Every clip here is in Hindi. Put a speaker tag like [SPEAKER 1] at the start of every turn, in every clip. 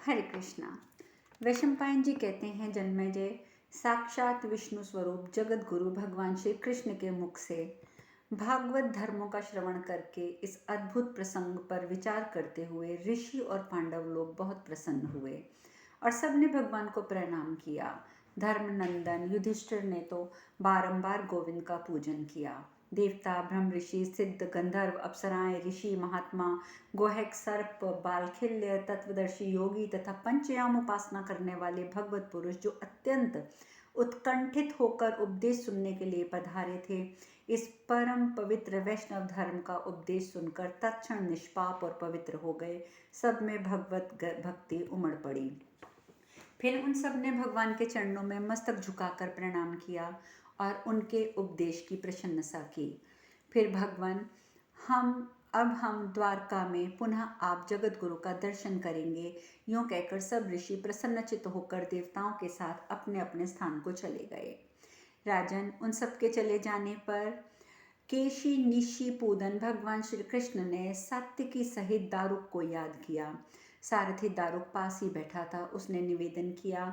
[SPEAKER 1] हरे कृष्णा। वैशंपायन जी कहते हैं, जन्मेजय साक्षात विष्णु स्वरूप जगत गुरु भगवान श्री कृष्ण के मुख से भागवत धर्मों का श्रवण करके इस अद्भुत प्रसंग पर विचार करते हुए ऋषि और पांडव लोग बहुत प्रसन्न हुए और सबने भगवान को प्रणाम किया। धर्मनंदन युधिष्ठिर ने तो बारंबार गोविंद का पूजन किया। देवता, ब्रह्म ऋषि, सिद्ध, गंधर्व, अप्सराएं, ऋषि, महात्मा, गोहक, सर्प, बालखिल्य, तत्वदर्शी योगी तथा पंचयाम उपासना करने वाले भगवत पुरुष जो अत्यंत उत्कंठित होकर उपदेश सुनने के लिए पधारे थे, इस परम पवित्र वैष्णव धर्म का उपदेश सुनकर तत्क्षण निष्पाप और पवित्र हो गए। सब में भगवत भक्ति उमड़ पड़ी। फिर उन सब ने भगवान के चरणों में मस्तक झुकाकर प्रणाम किया और उनके उपदेश की प्रशंसा की। फिर भगवान, हम द्वारका में पुनः आप जगत गुरु का दर्शन करेंगे, यूं कहकर सब ऋषि प्रसन्नचित्त होकर देवताओं के साथ अपने अपने स्थान को चले गए। राजन, उन सबके चले जाने पर केशी निशी पूदन भगवान श्री कृष्ण ने सात्विकी सहित दारुक को याद किया। सारथी दारुक पास ही बैठा था। उसने निवेदन किया,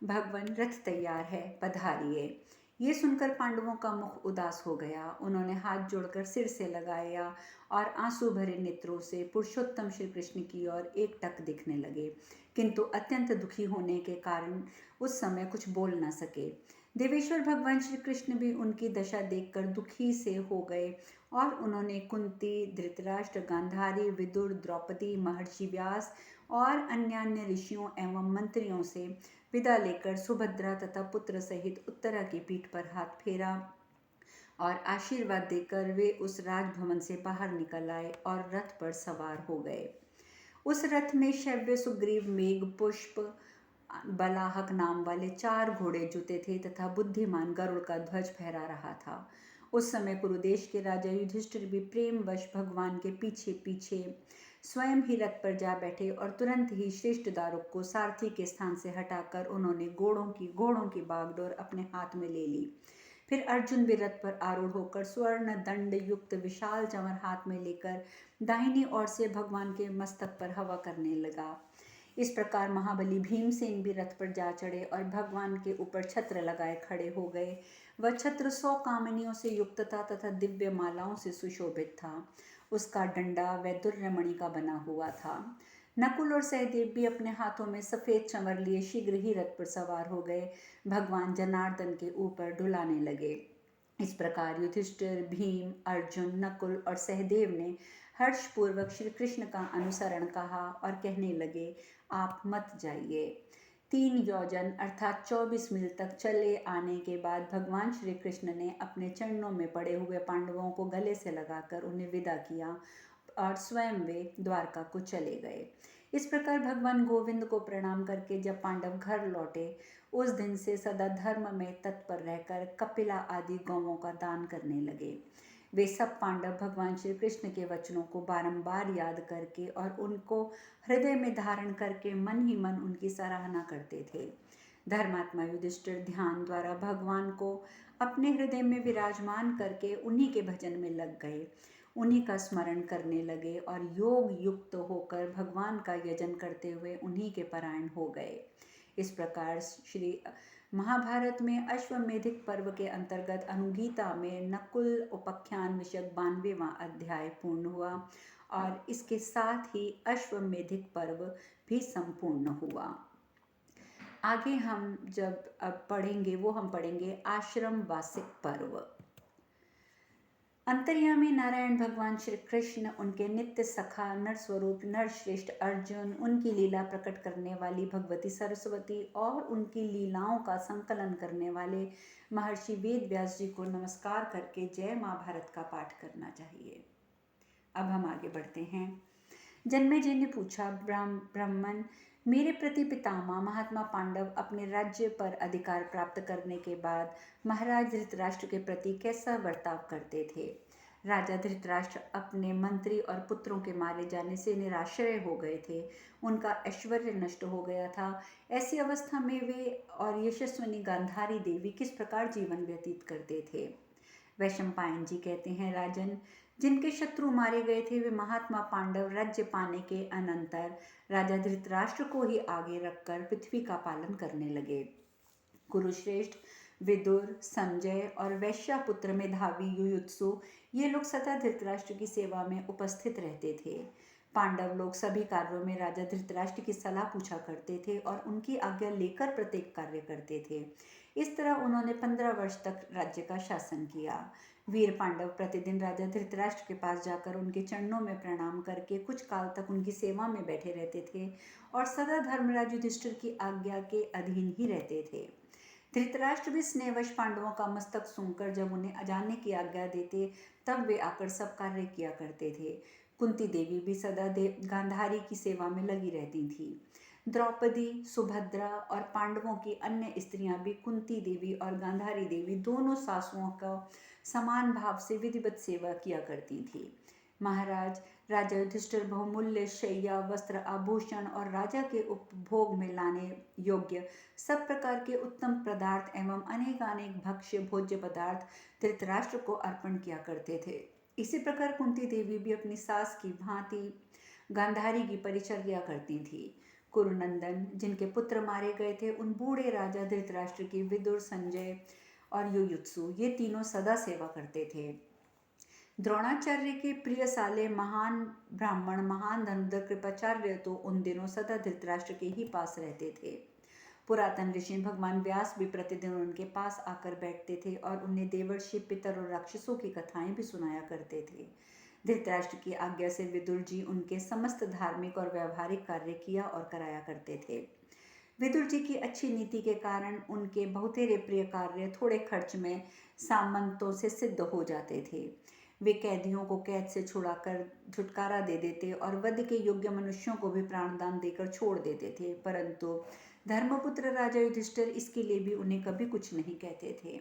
[SPEAKER 1] भगवान, रथ तैयार है, पधारिए। ये सुनकर पांडवों का मुख उदास हो गया। उन्होंने हाथ जोड़कर सिर से लगाया और आंसू भरे नेत्रों से पुरुषोत्तम श्री कृष्ण की ओर एकटक दिखने लगे, किंतु अत्यंत दुखी होने के कारण उस समय कुछ बोल न सके। देवेश्वर भगवान श्री कृष्ण भी उनकी दशा देखकर दुखी से हो गए और उन्होंने कुंती, धृतराष्ट्र, गांधारी, विदुर, द्रौपदी, महर्षि व्यास और अन्य ऋषियों एवं मंत्रियों से विदा लेकर सुभद्रा तथा पुत्र सहित उत्तरा की पीठ पर हाथ फेरा और आशीर्वाद देकर वे उस राजभवन से बाहर निकल आए और रथ पर सवार हो गए। उस रथ में शैव्य, सुग्रीव, मेघ, पुष्प, बलाहक नाम वाले 4 घोड़े जुते थे तथा बुद्धिमान गरुड़ का ध्वज फहरा रहा था। उस समय कुरुदेश के राजा युधिष्ठिर भी प्रेमवश भगवान के पीछे पीछे स्वयं ही रथ पर जा बैठे और तुरंत ही श्रेष्ठ दारुक को सारथी के स्थान से हटाकर उन्होंने घोड़ों की बागडोर अपने हाथ में ले ली। फिर अर्जुन भी रथ पर आरूढ़ होकर स्वर्ण दंड युक्त विशाल चमर हाथ में लेकर दाहिनी ओर से भगवान के मस्तक पर हवा करने लगा। इस प्रकार महाबली भीमसेन भी रथ पर जा चढ़े और भगवान के ऊपर छत्र लगाए खड़े हो गए। वह छत्र 100 कामनियों से युक्त था तथा दिव्य मालाओं से सुशोभित था। उसका डंडा वैदुर्यमणि का बना हुआ था। नकुल और सहदेव भी अपने हाथों में सफेद चमर लिए शीघ्र ही रथ पर सवार हो गए। भगवान जनार्दन के ऊपर डुलाने लगे। इस प्रकार युधिष्ठिर, भीम, अर्जुन, नकुल और सहदेव ने हर्षपूर्वक श्री कृष्ण का अनुसरण कहा और कहने लगे, आप मत जाइए। 3 योजन अर्थात 24 मील तक चले आने के बाद भगवान श्री कृष्ण ने अपने चरणों में पड़े हुए पांडवों को गले से लगाकर उन्हें विदा किया और स्वयं वे द्वारका को चले गए। इस प्रकार भगवान गोविंद को प्रणाम करके जब पांडव घर लौटे, उस दिन से सदा धर्म में तत्पर रहकर कपिला आदि गौवों का दान करने लगे। वे सब पांडव भगवान श्री कृष्ण के वचनों को बारंबार याद करके और उनको हृदय में धारण करके मन ही मन उनकी सराहना करते थे। धर्मात्मा युधिष्ठिर ध्यान द्वारा भगवान को अपने हृदय में विराजमान करके उन्हीं के भजन में लग गए, उन्हीं का स्मरण करने लगे और योग युक्त होकर भगवान का यजन करते हुए उन्हीं के परायण हो गए। इस प्रकार श्री महाभारत में अश्वमेधिक पर्व के अंतर्गत अनुगीता में नकुल उपाख्यान विषयक 92वां अध्याय पूर्ण हुआ और इसके साथ ही अश्वमेधिक पर्व भी संपूर्ण हुआ। आगे हम जब अब पढ़ेंगे हम पढ़ेंगे आश्रम वासिक पर्व। अंतर्यामी नारायण भगवान श्री कृष्ण, उनके नित्य सखा नरस्वरूप नरश्रेष्ठ अर्जुन, उनकी लीला प्रकट करने वाली भगवती सरस्वती और उनकी लीलाओं का संकलन करने वाले महर्षि वेद व्यास जी को नमस्कार करके जय महाभारत का पाठ करना चाहिए। अब हम आगे बढ़ते हैं। जन्मेजय ने पूछा, ब्राह्मण, मेरे प्रति पितामह महात्मा पांडव अपने राज्य पर अधिकार प्राप्त करने के बाद महाराज धृतराष्ट्र के प्रति कैसा बर्ताव करते थे। राजा धृतराष्ट्र अपने मंत्री और पुत्रों के मारे जाने से निराश्रय हो गए थे। उनका ऐश्वर्य नष्ट हो गया था। ऐसी अवस्था में वे और यशस्विनी गांधारी देवी किस प्रकार जीवन व्यतीत करते थे। वैशंपायन जी कहते हैं, राजन, जिनके शत्रु मारे गए थे वे महात्मा पांडव राज्य पाने के अनंतर राजा धृतराष्ट्र को ही आगे रखकर पृथ्वी का पालन करने लगे। कुरुश्रेष्ठ, विदुर, संजय और वैश्यापुत्र मेधावी युयुत्सु ये लोग सदा धृतराष्ट्र की सेवा में उपस्थित रहते थे। पांडव लोग सभी कार्यों में राजा धृतराष्ट्र की सलाह पूछा करते थे और उनकी आज्ञा लेकर प्रत्येक कार्य करते थे। इस तरह उन्होंने 15 वर्ष तक राज्य का शासन किया। वीर पांडव प्रतिदिन राजा धृतराष्ट्र के पास जाकर उनके चरणों में प्रणाम करके कुछ काल तक उनकी सेवा में बैठे रहते थे और सदा धर्मराज युधिष्ठिर की आज्ञा के अधीन ही रहते थे। धृतराष्ट्र भी स्नेहवश पांडवों का मस्तक सूंघकर जब उन्हें जाने की आज्ञा देते तब वे आकर सब कार्य किया करते थे। कुंती देवी भी सदा गांधारी की सेवा में लगी रहती थी। द्रौपदी, सुभद्रा और पांडवों की अन्य स्त्रियां भी कुंती देवी और गांधारी देवी दोनों सासुओं का समान भाव से विधिवत सेवा किया करती थी। महाराज, राजा युधिष्ठिर बहुमूल्य शैया, वस्त्र, आभूषण और राजा के उपभोग में लाने योग्य सब प्रकार के उत्तम पदार्थ एवं अनेकानेक भक्ष्य भोज्य पदार्थ धृतराष्ट्र को अर्पण किया करते थे। इसी प्रकार कुंती देवी भी अपनी सास की भांति गांधारी की परिचर्या करती थी। कुरुनंदन, जिनके पुत्र मारे गए थे, उन बूढ़े राजा धृतराष्ट्र की विदुर, संजय और युयुत्सु ये तीनों सदा सेवा करते थे। द्रोणाचार्य के प्रिय साले महान ब्राह्मण महान धनुर्धर कृपाचार्य तो उन दिनों सदा धृतराष्ट्र के ही पास रहते थे। पुरातन ऋषि भगवान व्यास भी प्रतिदिन उनके पास आकर बैठते थे और उन्हें देवर्षि, पितर और राक्षसों की कथाएं भी सुनाया करते थे। धृतराष्ट्र की आज्ञा से विदुर जी उनके समस्त धार्मिक और व्यावहारिक कार्य किया और कराया करते थे। विदुर जी की अच्छी नीति के कारण उनके बहुतेरे प्रिय कार्य थोड़े खर्च में सामंतों से सिद्ध हो जाते थे। वे कैदियों को कैद से छुड़ाकर छुटकारा दे देते और वध के योग्य मनुष्यों को भी प्राणदान देकर छोड़ देते थे, परंतु धर्मपुत्र राजा युधिष्ठिर इसके लिए भी उन्हें कभी कुछ नहीं कहते थे।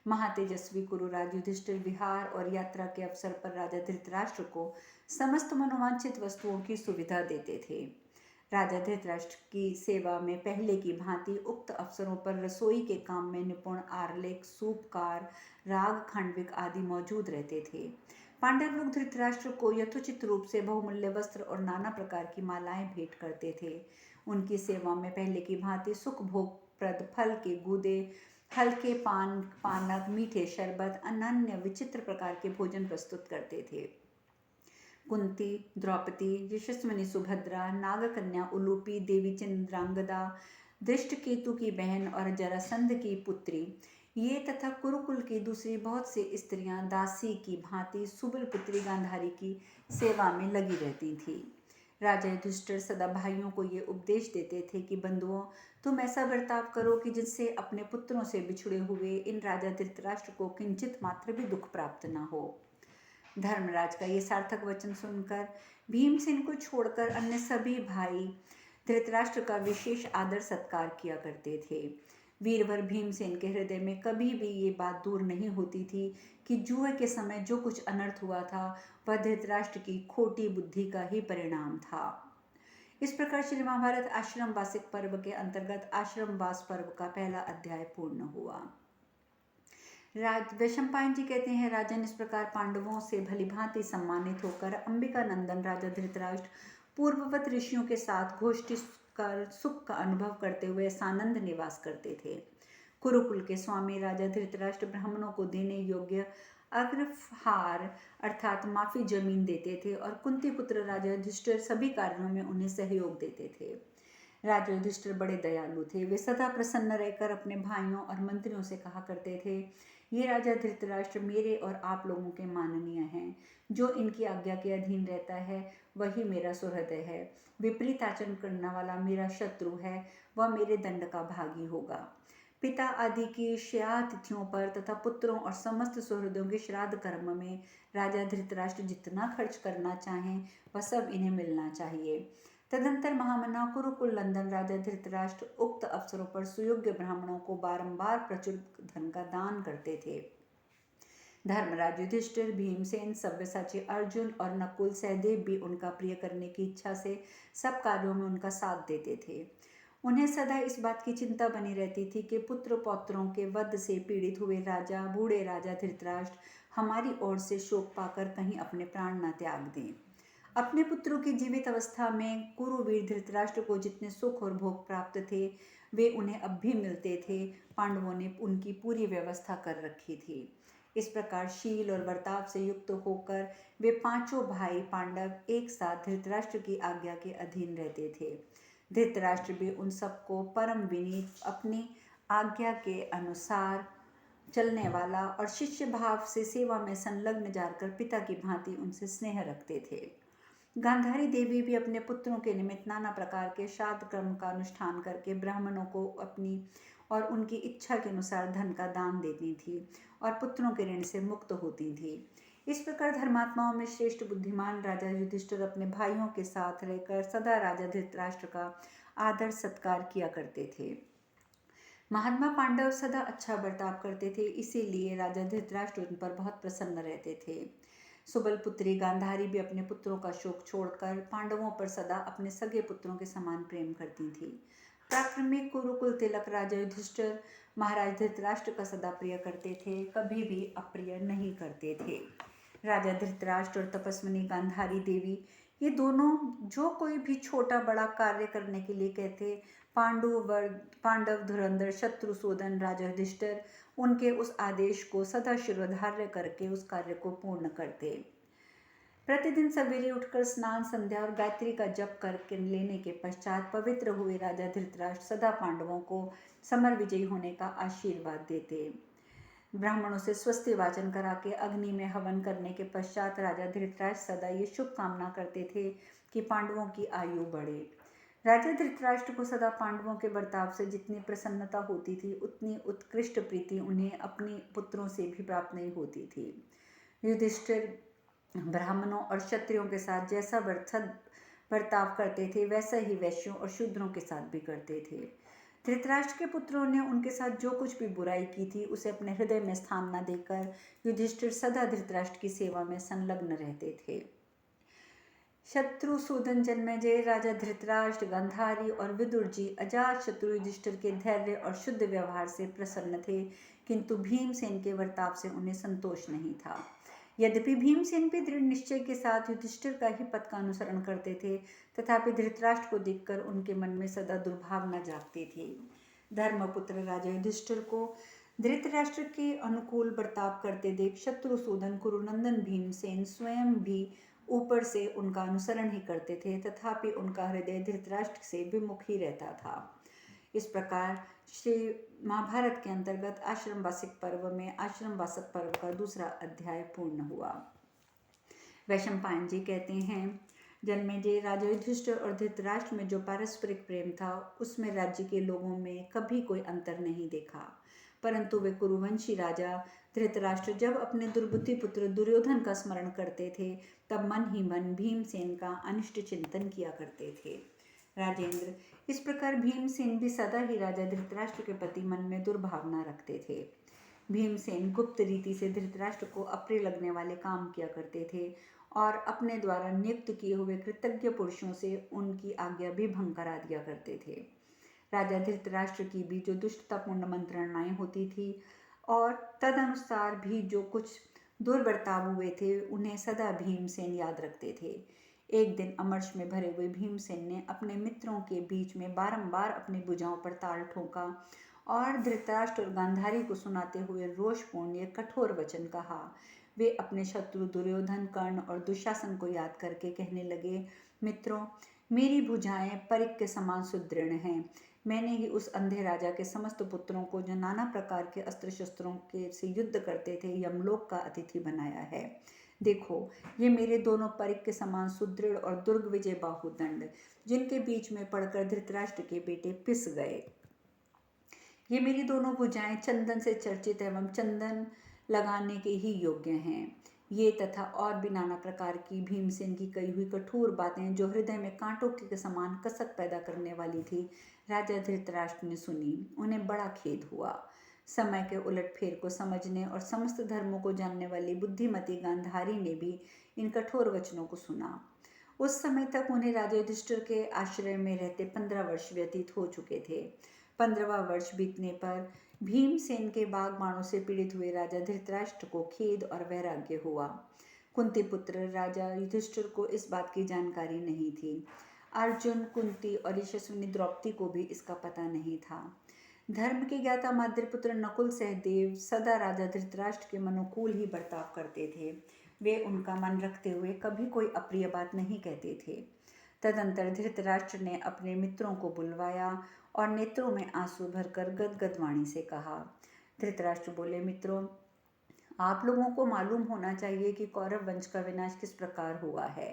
[SPEAKER 1] महातेजस्वी कुरुराज युधिष्ठिर विहार और यात्रा के अवसर पर राजा धृतराष्ट्र को समस्त मनोवांछित वस्तुओं की सुविधा देते थे। राजा धृतराष्ट्र की सेवा में पहले की भांति उक्त अवसरों पर रसोई के काम में निपुण आरलेख, सूपकार, राग, खंडविक आदि मौजूद रहते थे। पांडव लोग धृतराष्ट्र को यथोचित रूप से बहुमूल्य वस्त्र और नाना प्रकार की मालाएं भेंट करते थे। उनकी सेवा में पहले की भांति सुख भोगप्रद फल के गूदे, हल्के पानक, मीठे शरबत, अनन्य विचित्र प्रकार के भोजन प्रस्तुत करते थे। कुंती, द्रौपदी, यशस्विनी सुभद्रा, नागकन्या उलूपी, देवी चंद्रांगदा, दृष्टकेतु की बहन और जरासंध की पुत्री ये तथा कुरुकुल की दूसरी बहुत सी स्त्रियां दासी की भांति सुबल पुत्री गांधारी की सेवा में लगी रहती थी। राजा युधिष्ठिर सदा भाइयों को ये उपदेश देते थे कि बंधुओं, तुम ऐसा बर्ताव करो कि जिससे अपने पुत्रों से बिछुड़े हुए इन राजा धृतराष्ट्र को किंचित मात्र भी दुख प्राप्त न हो। धर्मराज का ये सार्थक वचन सुनकर भीमसेन को छोड़कर अन्य सभी भाई धृतराष्ट्र का विशेष आदर सत्कार किया करते थे। वीरवर भीमसेन के हृदय में कभी भी ये बात दूर नहीं होती थी कि जुए के समय जो कुछ अनर्थ हुआ था वह धृतराष्ट्र की खोटी बुद्धि का ही परिणाम था। इस प्रकार श्री महाभारत आश्रम वासिक पर्व के अंतर्गत आश्रमवास पर्व का पहला अध्याय पूर्ण हुआ। वैशंपायन जी कहते हैं, राजन इस प्रकार पांडवों से भलीभांति सम्मानित होकर अंबिका नंदन राजा धृतराष्ट्र पूर्ववत ऋषियों के साथ गोष्ठी कर सुख का अनुभव करते हुए सानंद निवास करते थे। कुरुकुल के स्वामी राजा धृतराष्ट्र ब्राह्मणों को देने योग्य अग्रहार अर्थात माफी जमीन देते थे और कुंती पुत्र राजा युधिष्ठिर सभी कार्यों में उन्हें सहयोग देते थे। राजा युधिष्ठिर बड़े दयालु थे। वे सदा प्रसन्न रहकर अपने भाइयों और मंत्रियों से कहा करते थे, ये राजा धृतराष्ट्र मेरे और आप लोगों के माननीय हैं। जो इनकी आज्ञा के अधीन रहता है वही मेरा सुहृदय है। विपरीत आचरण करने वाला मेरा शत्रु है, वह मेरे दंड का भागी होगा। पिता आदि की श्राद्ध तिथियों पर तथा पुत्रों और समस्त सुहृदों के श्राद्ध कर्म में राजा धृतराष्ट्र जितना खर्च करना चाहें वह सब इन्हें मिलना चाहिए। तदंतर महामना कुरुकुल नंदन राजा धृतराष्ट्र उक्त अवसरों पर सुयोग्य ब्राह्मणों को बारंबार प्रचुर धन का दान करते थे। धर्मराज युधिष्ठिर, भीमसेन, सव्यसाची अर्जुन और नकुल सहदेव भी उनका प्रिय करने की इच्छा से सब कार्यों में उनका साथ देते थे। उन्हें सदा इस बात की चिंता बनी रहती थी कि पुत्र पौत्रों के वध से पीड़ित हुए राजा, बूढ़े राजा धृतराष्ट्र हमारी ओर से शोक पाकर कहीं अपने प्राण न त्याग दें। अपने पुत्रों की जीवित अवस्था में कुरुवीर धृतराष्ट्र को जितने सुख और भोग प्राप्त थे वे उन्हें अब भी मिलते थे। पांडवों ने उनकी पूरी व्यवस्था कर रखी थी। इस प्रकार शील और बर्ताव से युक्त होकर वे पांचों भाई पांडव एक साथ धृतराष्ट्र की आज्ञा के अधीन रहते थे। धृतराष्ट्र भी उन सबको परम विनीत, अपनी आज्ञा के अनुसार चलने वाला और शिष्य भाव से सेवा में संलग्न जाकर पिता की भांति उनसे स्नेह रखते थे। गांधारी देवी भी अपने पुत्रों के निमित्त नाना प्रकार के श्राद्ध कर्म का अनुष्ठान करके ब्राह्मणों को अपनी और उनकी इच्छा के अनुसार धन का दान देती थी और पुत्रों के ऋण से मुक्त होती थी। इस प्रकार धर्मात्माओं में श्रेष्ठ बुद्धिमान राजा युधिष्ठिर अपने भाइयों के साथ रहकर सदा राजा धृतराष्ट्र का आदर सत्कार किया करते थे। महात्मा पांडव सदा अच्छा बर्ताव करते थे, इसीलिए राजा धृतराष्ट्र उन पर बहुत प्रसन्न रहते थे। सुबल पुत्री गांधारी भी अपने पुत्रों का शोक छोड़कर पांडवों पर सदा अपने सगे पुत्रों के समान प्रेम करती थी। पराक्रमी कुरुकुल तिलक राजा युधिष्ठिर महाराज धृतराष्ट्र का सदा प्रिय करते थे, कभी भी अप्रिय नहीं करते थे। राजा धृतराष्ट्र और तपस्विनी गांधारी देवी ये दोनों जो कोई भी छोटा बड़ा कार्य करने के लिए कहते, पांडव धुरंधर शत्रुसूदन राजा युधिष्ठिर उनके उस आदेश को सदा शिरोधार्य करके उस कार्य को पूर्ण करते। प्रतिदिन सवेरे उठकर स्नान संध्या और गायत्री का जप करके लेने के पश्चात पवित्र हुए राजा धृतराष्ट्र सदा पांडवों को समर विजयी होने का आशीर्वाद देते। ब्राह्मणों से स्वस्ति वाचन करा के अग्नि में हवन करने के पश्चात राजा धृतराष्ट्र सदा ये शुभ कामना करते थे कि पांडवों की आयु बढ़े। राजा धृतराष्ट्र को सदा पांडवों के बर्ताव से जितनी प्रसन्नता होती थी उतनी उत्कृष्ट प्रीति उन्हें अपने पुत्रों से भी प्राप्त नहीं होती थी। युधिष्ठिर ब्राह्मणों और क्षत्रियों के साथ जैसा बर्ताव करते थे वैसा ही वैश्यों और शूद्रों के साथ भी करते थे। धृतराष्ट्र के पुत्रों ने उनके साथ जो कुछ भी बुराई की थी उसे अपने हृदय में स्थान न देकर युधिष्ठिर सदा धृतराष्ट्र की सेवा में संलग्न रहते थे। शत्रुसूदन जन्मेजय राजा धृतराष्ट्र गांधारी और विदुर जी अजात शत्रु युधिष्ठिर के धैर्य और शुद्ध व्यवहार से प्रसन्न थे, किंतु भीमसेन के बर्ताव से उन्हें संतोष नहीं था। यद्यपि भीमसेन भी दृढ़ निश्चय के साथ युधिष्ठिर का ही पथ का अनुसरण करते थे, तथापि धृतराष्ट्र को देखकर उनके मन में सदा दुर्भावना जागती थी। धर्मपुत्र राजा युधिष्ठिर को धृतराष्ट्र के अनुकूल बर्ताव करते देख शत्रुसूदन कुरुनंदन भीमसेन स्वयं भी ऊपर से उनका अनुसरण ही करते थे, तथापि उनका हृदय धृतराष्ट्र से विमुख ही रहता था। इस प्रकार श्री महाभारत के अंतर्गत आश्रम वासिक पर्व में आश्रम वासक पर्व का दूसरा अध्याय पूर्ण हुआ। वैशंपायन जी कहते हैं, जन्मेजय राजा युधिष्ठिर और धृतराष्ट्र में जो पारस्परिक प्रेम था उसमें राज्य के लोगों में कभी कोई अंतर नहीं देखा, परंतु वे कुरुवंशी राजा धृतराष्ट्र जब अपने दुर्बुद्धि पुत्र दुर्योधन का स्मरण करते थे तब मन ही मन भीमसेन का अनिष्ट चिंतन किया करते थे। राजेंद्र, इस प्रकार भीमसेन भी सदा ही राजा धृतराष्ट्र के प्रति मन में दुर्भावना रखते थे। भीमसेन गुप्त रीति से धृतराष्ट्र को अप्रिय लगने वाले काम किया करते थे और अपने द्वारा नियुक्त किए हुए कृतज्ञ पुरुषों से उनकी आज्ञा भी भंग करा दिया करते थे। राजा धृतराष्ट्र की भी जो दुष्टतापूर्ण मंत्रणाएं होती थी और तदनुसार भी जो कुछ दुर्बर्ताव हुए थे उन्हें सदा भीमसेन याद रखते थे। एक दिन अमर्ष में भरे हुए भीमसेन ने अपने मित्रों के बीच में बारंबार अपनी भुजाओं पर ताल ठोका और धृतराष्ट्र और गांधारी को सुनाते हुए रोषपूर्ण ये कठोर वचन कहा। वे अपने शत्रु दुर्योधन, कर्ण और दुशासन को याद करके कहने लगे, मित्रों, मेरी भुजाएं परिक के समान सुदृढ़ हैं। मैंने ही उस अंधे राजा के समस्त पुत्रों को जो नाना प्रकार के अस्त्र शस्त्रों के से युद्ध करते थे यमलोक का अतिथि बनाया है। देखो, ये मेरे दोनों परिक के समान सुदृढ़ और दुर्ग विजय बाहुदंड, जिनके बीच में पड़कर धृतराष्ट्र के बेटे पिस गए। ये मेरी दोनों भुजाएं चंदन से चर्चित एवं चंदन लगाने के ही योग्य हैं। ये तथा और भी नाना प्रकार की भीमसेन की कही हुई कठोर बातें जो हृदय में कांटों के समान कसक पैदा करने वाली थी, राजा धृतराष्ट्र ने सुनी। उन्हें बड़ा खेद हुआ। समय के उलटफेर को समझने और समस्त धर्मों को जानने वाली बुद्धिमती गांधारी ने भी इन कठोर वचनों को सुना। उस समय तक उन्हें राजा युधिष्ठिर के आश्रय में रहते 15 वर्ष व्यतीत हो चुके थे। 15वां वर्ष बीतने पर भीमसेन के बाघ बाणों से पीड़ित हुए राजा धृतराष्ट्र को खेद और वैराग्य हुआ। कुंती पुत्र राजा युधिष्ठिर को इस बात की जानकारी नहीं थी। अर्जुन, कुंती और यशस्विनी द्रौपदी को भी इसका पता नहीं था। धर्म के ज्ञाता माद्रीपुत्र नकुल सहदेव सदा राजा धृतराष्ट्र के अनुकूल ही बर्ताव करते थे। वे उनका मन रखते हुए कभी कोई अप्रिय बात नहीं कहते थे। तदंतर धृतराष्ट्र ने अपने मित्रों को बुलवाया और नेत्रों में आंसू भरकर गदगद वाणी से कहा। धृतराष्ट्र बोले, मित्रों, आप लोगों को मालूम होना चाहिए कि कौरव वंश का विनाश किस प्रकार हुआ है।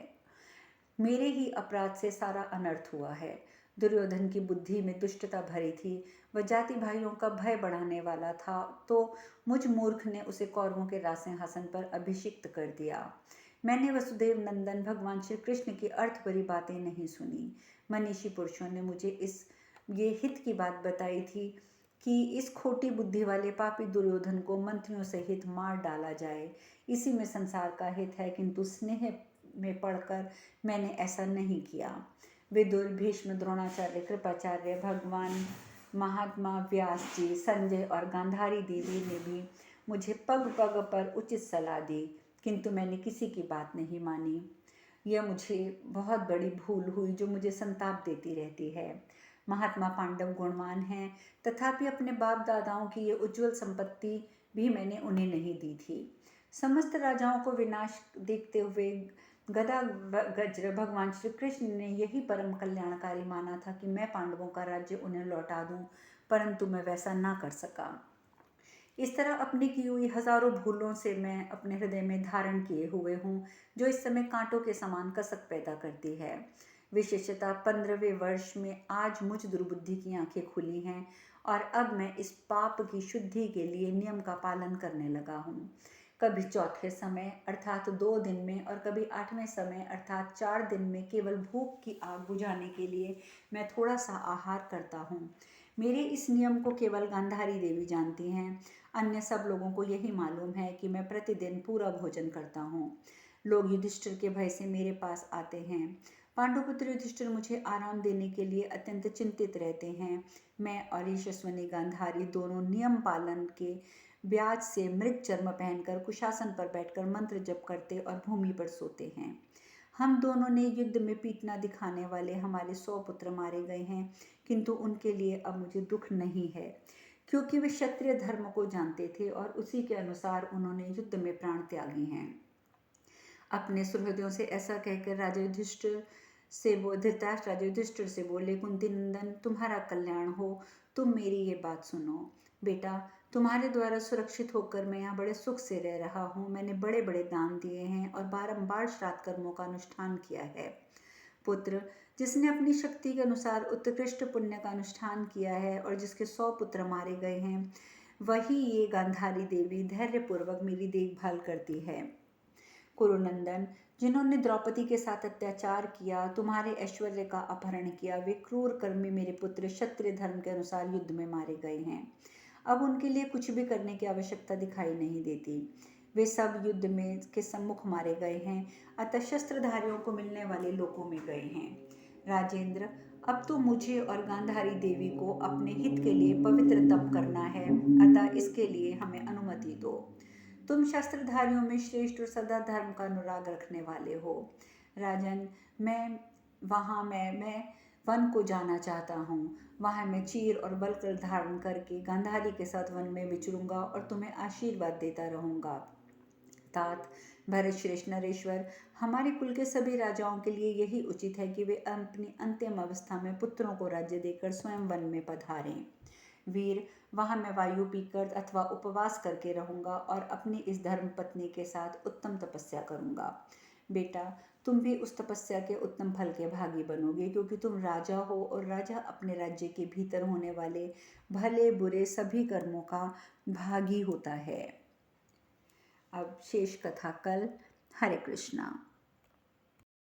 [SPEAKER 1] मेरे ही अपराध से सारा अनर्थ हुआ है। दुर्योधन की बुद्धि में दुष्टता भरी थी। वह जाति भाइयों का भय बढ़ाने वाला था, तो मुझ मूर्ख ने उसे कौरवों के रासिंहासन पर अभिषिक्त कर दिया। मैंने वसुदेव नंदन भगवान श्री कृष्ण की अर्थ भरी बातें नहीं सुनी। मनीषी पुरुषों ने मुझे ये हित की बात बताई थी कि इस खोटी बुद्धि वाले पापी दुर्योधन को मंत्रियों सहित मार डाला जाए। इसी में संसार का हित है, किंतु स्नेह में पढ़कर मैंने ऐसा नहीं किया। विदुर, भीष्म, द्रोणाचार्य, कृपाचार्य, भगवान महात्मा व्यास जी, संजय और गांधारी देवी ने भी मुझे पग पग पर उचित सलाह दी, किंतु मैंने किसी की बात नहीं मानी। यह मुझे बहुत बड़ी भूल हुई जो मुझे संताप देती रहती है। महात्मा पांडव गुणवान हैं, तथापि अपने बाप दादाओं की ये उज्जवल संपत्ति भी मैंने उन्हें नहीं दी थी। समस्त राजाओं को विनाश देखते हुए गदा गज्र भगवान श्री कृष्ण ने यही परम कल्याणकारी माना था कि मैं पांडवों का राज्य उन्हें लौटा दूं, परंतु मैं वैसा ना कर सका। इस तरह अपनी की हुई हजारों भूलों से मैं अपने हृदय में धारण किए हुए हूँ, जो इस समय कांटों के समान कसक पैदा करती है। विशेषतः 15वें वर्ष में आज मुझ दुर्बुद्धि की आंखें खुली हैं और अब मैं इस पाप की शुद्धि के लिए नियम का पालन करने लगा हूँ। कभी चौथे समय अर्थात 2 दिन में और कभी 8वें समय अर्थात 4 दिन में केवल भूख की आग बुझाने के लिए मैं थोड़ा सा आहार करता हूँ। मेरे इस नियम को केवल गांधारी देवी जानती हैं। अन्य सब लोगों को यही मालूम है कि मैं प्रतिदिन पूरा भोजन करता हूँ। लोग युधिष्ठिर के भय से मेरे पास आते हैं। पांडुपुत्र युधिष्ठिर मुझे आराम देने के लिए अत्यंत चिंतित रहते हैं। मैं और यशस्विनी गांधारी दोनों नियम पालन के ब्याज से मृग चर्म पहनकर कुशासन पर बैठकर मंत्र जप करते और भूमि पर सोते हैं। हम दोनों ने युद्ध में पीटना दिखाने वाले हमारे 100 पुत्र मारे गए हैं, किंतु उनके लिए अब मुझे दुख नहीं है, क्योंकि वे क्षत्रिय धर्म को जानते थे और उसी के अनुसार उन्होंने युद्ध में प्राण त्यागे हैं। अपने सुहृदों से ऐसा कहकर राजा युधिष्ठिर धृतराष्ट्र राजा युधिष्ठिर से बोले, कुंती नंदन, तुम्हारा कल्याण हो, तुम मेरी ये बात सुनो। बेटा, तुम्हारे द्वारा सुरक्षित होकर मैं यहाँ बड़े सुख से रह रहा हूँ। मैंने बड़े बड़े दान दिए हैं और बारंबार श्राद्ध कर्मों का अनुष्ठान किया है। पुत्र, जिसने अपनी शक्ति के अनुसार उत्कृष्ट पुण्य का अनुष्ठान किया है और जिसके 100 पुत्र मारे गए हैं, वही ये गांधारी देवी धैर्यपूर्वक मेरी देखभाल करती है। कुरुनंदन, जिन्होंने द्रौपदी के साथ अत्याचार किया, तुम्हारे ऐश्वर्य का अपहरण किया, वे क्रूर कर्मी मेरे पुत्र क्षत्रिय धर्म के अनुसार युद्ध में मारे गए हैं। अब उनके लिए कुछ भी करने की आवश्यकता दिखाई नहीं देती। वे सब युद्ध में के सम्मुख मारे गए हैं, अतः शस्त्रधारियों को मिलने वाले लोकों में गए हैं। राजेंद्र, अब तो मुझे और गांधारी देवी को अपने हित के लिए पवित्र तप करना है, अतः इसके लिए हमें अनुमति दो। तुम शस्त्रधारियों में श्रेष्ठ और सदा धर्म का अनुराग रखने वाले हो। राजन, मैं वन को जाना चाहता हूँ। वहाँ मैं चीर और बलकर धारण करके गांधारी के साथ वन में विचरूंगा और तुम्हें आशीर्वाद देता रहूंगा। तात, भरत श्रेष्ठ नरेश्वर, हमारे कुल के सभी राजाओं के लिए यही उचित है कि वे अपनी अंतिम अवस्था में पुत्रों को राज्य देकर स्वयं वन में पधारें। वीर, वहाँ मैं वायु पीकर अथवा उपवास करके रहूंगा और अपनी इस धर्म पत्नी के साथ उत्तम तपस्या करूंगा। बेटा, तुम भी उस तपस्या के उत्तम फल के भागी बनोगे, क्योंकि तुम राजा हो और राजा अपने राज्य के भीतर होने वाले भले बुरे सभी कर्मों का भागी होता है। अब शेष कथा कल। हरे कृष्णा।